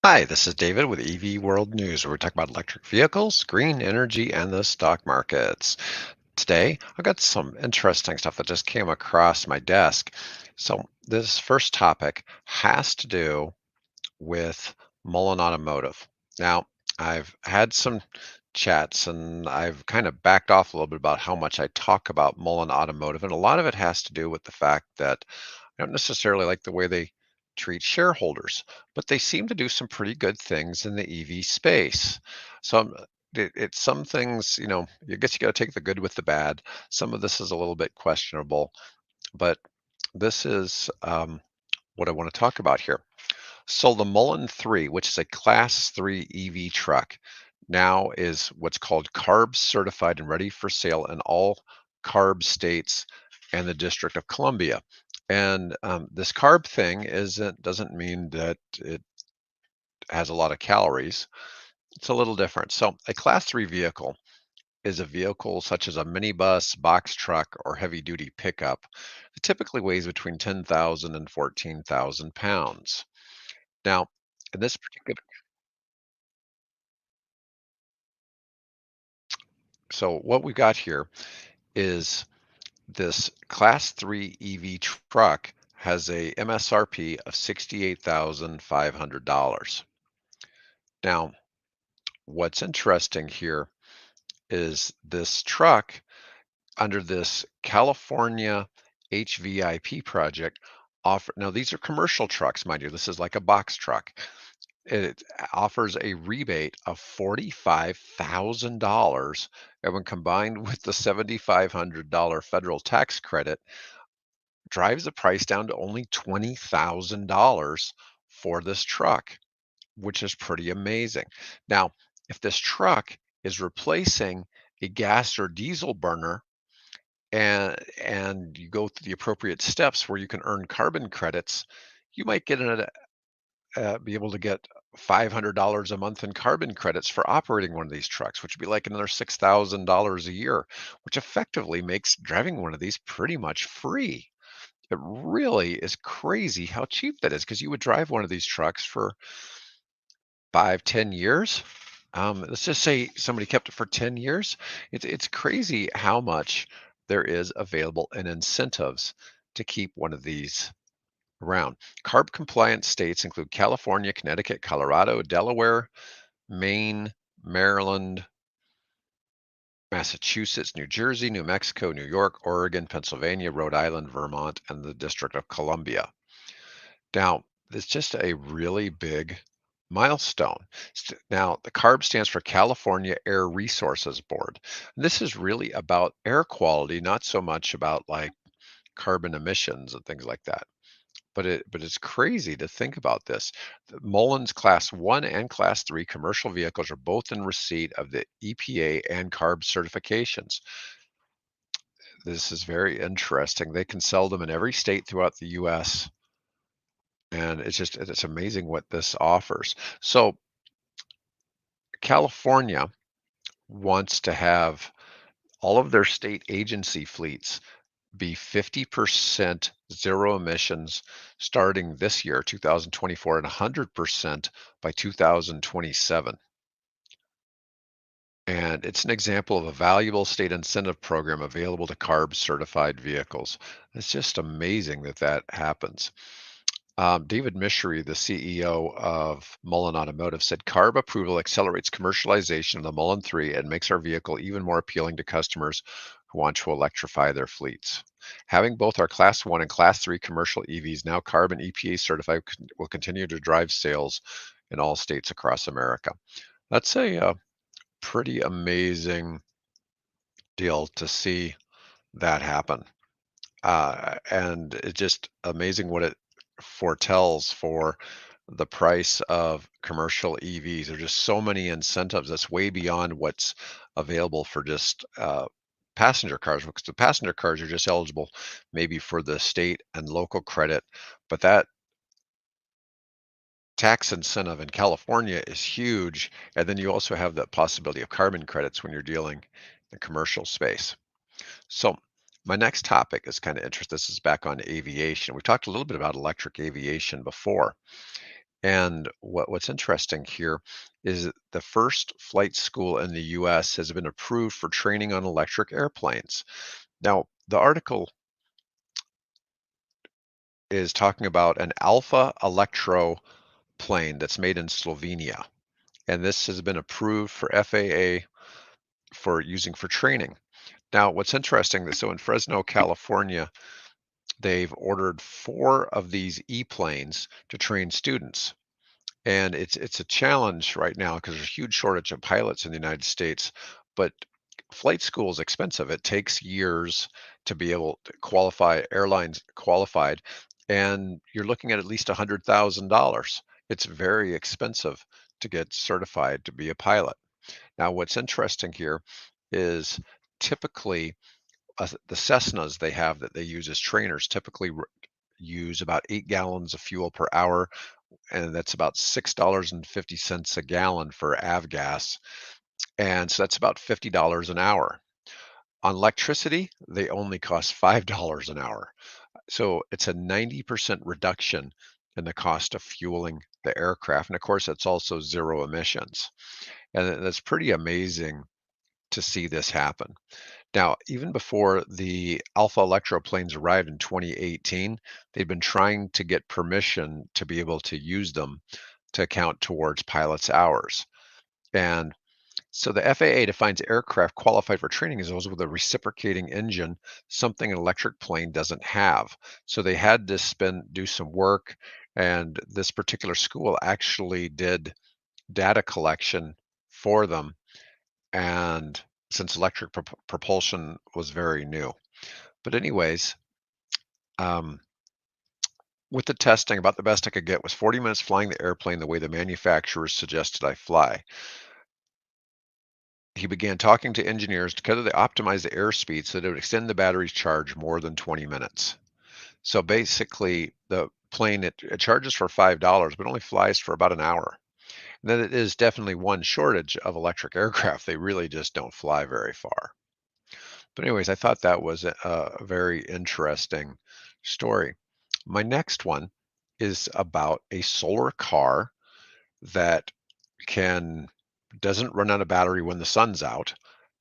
Hi, this is David with EV World News, where we talk about electric vehicles, green energy, and the stock markets. Today, I've got some interesting stuff that just came across my desk. So, this first topic has to do with Mullen Automotive. Now, I've had some chats and I've kind of backed off a little bit about how much I talk about Mullen Automotive, and a lot of it has to do with the fact that I don't necessarily like the way they treat shareholders, but they seem to do some pretty good things in the EV space. So it's some things, I guess you got to take the good with the bad. Some of this is a little bit questionable, but this is what I want to talk about here. So the Mullen 3, which is a Class 3 EV truck, now is what's called CARB certified and ready for sale in all CARB states and the District of Columbia. And this CARB thing doesn't mean that it has a lot of calories. It's a little different. So a Class 3 vehicle is a vehicle such as a minibus, box truck, or heavy duty pickup. It typically weighs between 10,000 and 14,000 pounds. Now, in this particular So what we got here is this Class 3 EV truck has a MSRP of $68,500. Now, what's interesting here is this truck under this California HVIP project offer. Now these are commercial trucks, mind you. This is like a box truck. It offers a rebate of $45,000, and when combined with the $7,500 federal tax credit, drives the price down to only $20,000 for this truck, which is pretty amazing. Now, if this truck is replacing a gas or diesel burner and you go through the appropriate steps where you can earn carbon credits, you might be able to get $500 a month in carbon credits for operating one of these trucks, which would be like another $6,000 a year, which effectively makes driving one of these pretty much free. It really is crazy how cheap that is because you would drive one of these trucks for 5, 10 years. Let's just say somebody kept it for 10 years. It's crazy how much there is available in incentives to keep one of these around. Carb compliant states include California, Connecticut, Colorado, Delaware, Maine, Maryland, Massachusetts, New Jersey, New Mexico, New York, Oregon, Pennsylvania, Rhode Island, Vermont, and the District of Columbia. Now, it's just a really big milestone. Now, the CARB stands for California Air Resources Board. This is really about air quality, not so much about like carbon emissions and things like that. But it's crazy to think about this. The Mullins Class 1 and Class 3 commercial vehicles are both in receipt of the EPA and CARB certifications. This is very interesting. They can sell them in every state throughout the US, and it's amazing what this offers. So California wants to have all of their state agency fleets be 50% zero emissions starting this year, 2024, and 100% by 2027. And it's an example of a valuable state incentive program available to CARB certified vehicles. It's just amazing that that happens. David Michery, the CEO of Mullen Automotive, said CARB approval accelerates commercialization of the Mullen 3 and makes our vehicle even more appealing to customers who want to electrify their fleets. Having both our Class 1 and Class 3 commercial EVs now CARB and EPA certified will continue to drive sales in all states across America. That's a pretty amazing deal to see that happen. And it's just amazing what it foretells for the price of commercial EVs. There are just so many incentives that's way beyond what's available for just passenger cars, because the passenger cars are just eligible maybe for the state and local credit, but that tax incentive in California is huge. And then you also have the possibility of carbon credits when you're dealing in the commercial space. So my next topic is kind of interesting. This is back on aviation. We talked a little bit about electric aviation before, And what's interesting here is that the first flight school in the US has been approved for training on electric airplanes. Now, the article is talking about an Alpha Electro plane that's made in Slovenia. And this has been approved for FAA for using for training. Now, what's interesting that so in Fresno, California, they've ordered 4 of these E-planes to train students. And it's a challenge right now because there's a huge shortage of pilots in the United States, but flight school is expensive. It takes years to be able to qualify airlines qualified, and you're looking at least $100,000. It's very expensive to get certified to be a pilot. Now, what's interesting here is typically the Cessnas they have that they use as trainers typically use about 8 gallons of fuel per hour, and that's about $6.50 a gallon for avgas, and so that's about $50 an hour. On electricity, they only cost $5 an hour. So it's a 90% reduction in the cost of fueling the aircraft. And of course, it's also zero emissions. And that's pretty amazing to see this happen. Now, even before the Alpha Electro planes arrived in 2018, they'd been trying to get permission to be able to use them to count towards pilots' hours. And so the FAA defines aircraft qualified for training as those with a reciprocating engine, something an electric plane doesn't have. So they had to do some work, and this particular school actually did data collection for them. And since electric propulsion was very new. But anyways, um, with the testing, about the best I could get was 40 minutes flying the airplane the way the manufacturers suggested I fly. He began talking to engineers to kind of optimize the airspeed so that it would extend the battery's charge more than 20 minutes. So basically, the plane it charges for $5, but only flies for about an hour. And then it is definitely one shortage of electric aircraft. They really just don't fly very far. But anyways, I thought that was a very interesting story. My next one is about a solar car that can doesn't run out of battery when the sun's out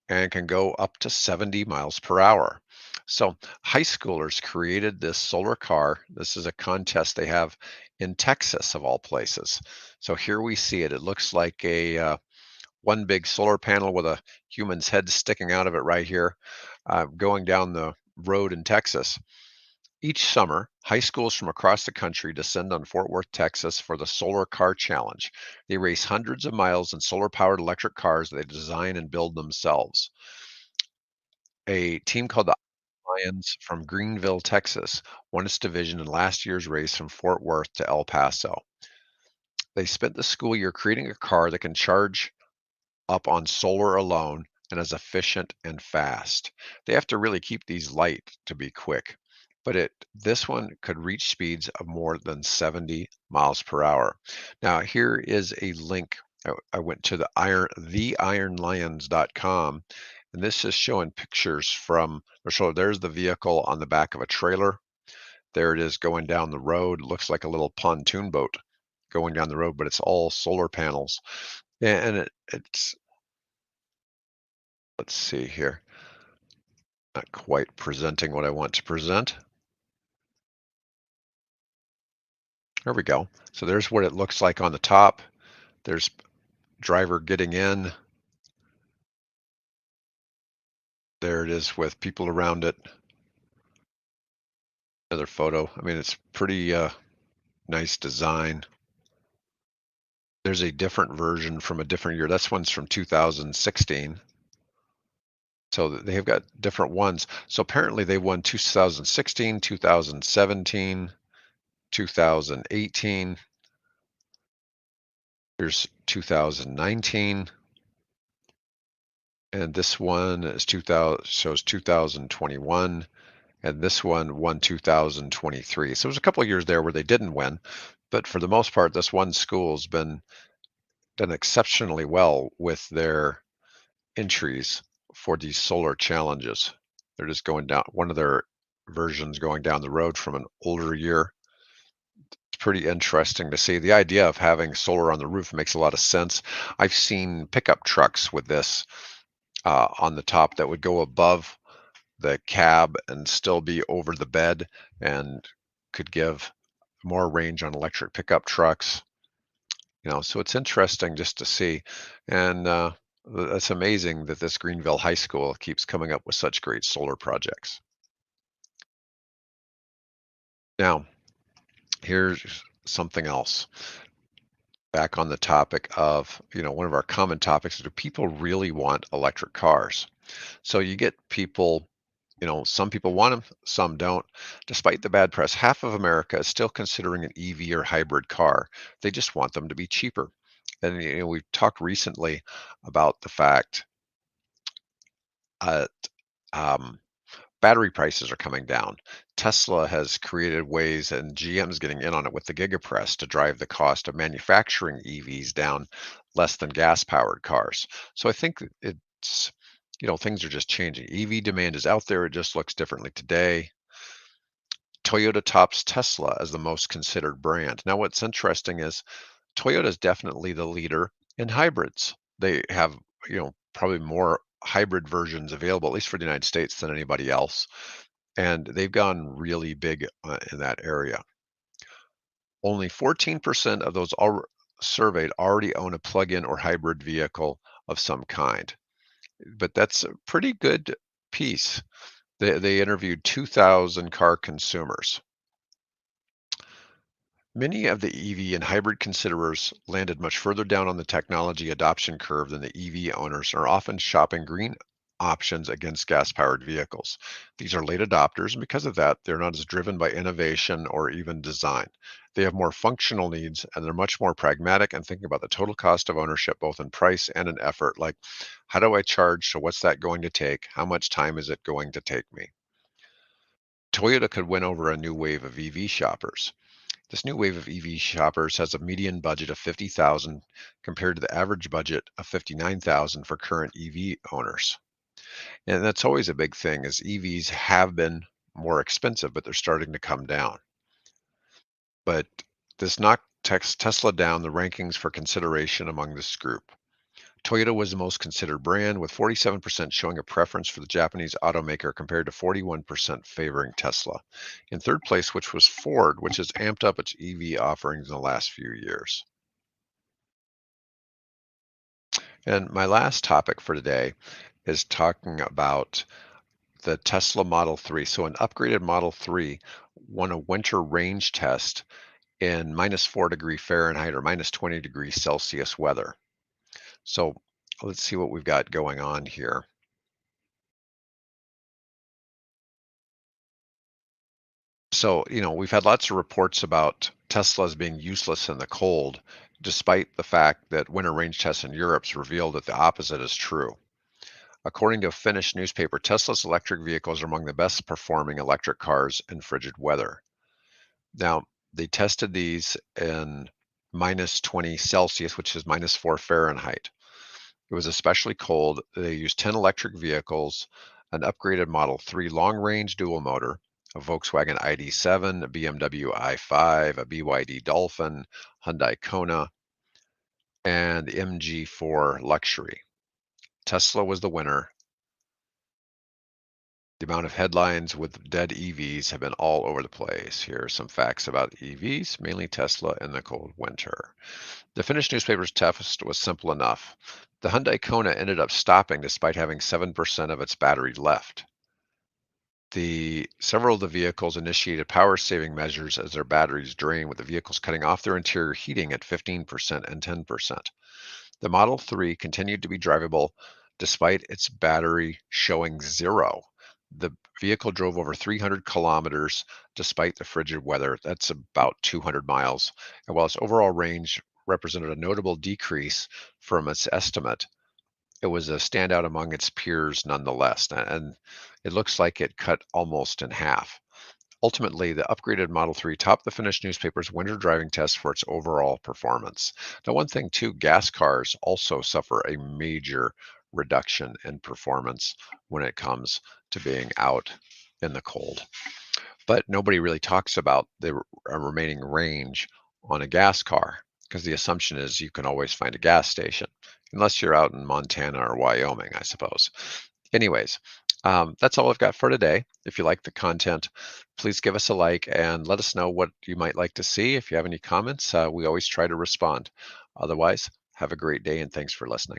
and can go up to 70 miles per hour. So, high schoolers created this solar car. This is a contest they have in Texas, of all places. So, here we see it. It looks like a one big solar panel with a human's head sticking out of it right here, going down the road in Texas. Each summer, high schools from across the country descend on Fort Worth, Texas for the Solar Car Challenge. They race hundreds of miles in solar powered electric cars that they design and build themselves. A team called the Lions from Greenville, Texas, won its division in last year's race from Fort Worth to El Paso. They spent the school year creating a car that can charge up on solar alone and is efficient and fast. They have to really keep these light to be quick, but this one could reach speeds of more than 70 miles per hour. Now, here is a link. I went to theironlions.com, and this is showing pictures from, so there's the vehicle on the back of a trailer. There it is going down the road. Looks like a little pontoon boat going down the road, but it's all solar panels. And it's let's see here. Not quite presenting what I want to present. There we go. So there's what it looks like on the top. There's driver getting in. There it is with people around it. Another photo. I mean, it's pretty nice design. There's a different version from a different year. That's one's from 2016. So they have got different ones. So apparently they won 2016, 2017, 2018. Here's 2019. And this one is 2000, shows 2021, and this one won 2023. So there's a couple of years there where they didn't win, but for the most part, this one school's been done exceptionally well with their entries for these solar challenges. They're just going down one of their versions going down the road from an older year. It's pretty interesting to see. The idea of having solar on the roof makes a lot of sense. I've seen pickup trucks with this on the top that would go above the cab and still be over the bed and could give more range on electric pickup trucks. So it's interesting just to see. And it's amazing that this Greenville High School keeps coming up with such great solar projects. Now, here's something else. Back on the topic of, one of our common topics, do people really want electric cars? So you get people, some people want them, some don't. Despite the bad press, half of America is still considering an EV or hybrid car. They just want them to be cheaper. And we've talked recently about the fact uh, um, battery prices are coming down. Tesla has created ways, and GM's getting in on it with the Gigapress to drive the cost of manufacturing EVs down less than gas-powered cars. So I think it's, things are just changing. EV demand is out there. It just looks differently today. Toyota tops Tesla as the most considered brand. Now, what's interesting is Toyota is definitely the leader in hybrids. They have, probably more hybrid versions available, at least for the United States, than anybody else. And they've gone really big in that area. Only 14% of those surveyed already own a plug-in or hybrid vehicle of some kind. But that's a pretty good piece. They interviewed 2,000 car consumers. Many of the EV and hybrid considerers landed much further down on the technology adoption curve than the EV owners are often shopping green options against gas-powered vehicles. These are late adopters, and because of that, they're not as driven by innovation or even design. They have more functional needs, and they're much more pragmatic and thinking about the total cost of ownership, both in price and in effort. Like, how do I charge? So what's that going to take? How much time is it going to take me? Toyota could win over a new wave of EV shoppers. This new wave of EV shoppers has a median budget of 50,000 compared to the average budget of 59,000 for current EV owners. And that's always a big thing is EVs have been more expensive, but they're starting to come down. But this knocked Tesla down the rankings for consideration among this group. Toyota was the most considered brand, with 47% showing a preference for the Japanese automaker compared to 41% favoring Tesla. In third place, which was Ford, which has amped up its EV offerings in the last few years. And my last topic for today is talking about the Tesla Model 3. So, an upgraded Model 3 won a winter range test in -4 degrees Fahrenheit or -20 degrees Celsius weather. So, let's see what we've got going on here. So, we've had lots of reports about Teslas being useless in the cold, despite the fact that winter range tests in Europe's revealed that the opposite is true. According to a Finnish newspaper, Tesla's electric vehicles are among the best performing electric cars in frigid weather. Now, they tested these in -20 Celsius, which is -4 Fahrenheit. It was especially cold. They used 10 electric vehicles, an upgraded Model 3 long-range dual motor, a Volkswagen ID.7, a BMW i5, a BYD Dolphin, Hyundai Kona, and the MG4 Luxury. Tesla was the winner. The amount of headlines with dead EVs have been all over the place. Here are some facts about EVs, mainly Tesla in the cold winter. The Finnish newspaper's test was simple enough. The Hyundai Kona ended up stopping despite having 7% of its battery left. Several of the vehicles initiated power-saving measures as their batteries drained, with the vehicles cutting off their interior heating at 15% and 10%. The Model 3 continued to be drivable despite its battery showing zero. The vehicle drove over 300 kilometers despite the frigid weather. That's about 200 miles. And while its overall range represented a notable decrease from its estimate, it was a standout among its peers nonetheless. And it looks like it cut almost in half. Ultimately, the upgraded Model 3 topped the Finnish newspaper's winter driving test for its overall performance. Now, one thing too, gas cars also suffer a major reduction in performance when it comes to being out in the cold. But nobody really talks about the remaining range on a gas car because the assumption is you can always find a gas station, unless you're out in Montana or Wyoming, I suppose. Anyways, that's all I've got for today. If you like the content, please give us a like and let us know what you might like to see. If you have any comments, we always try to respond. Otherwise, have a great day and thanks for listening.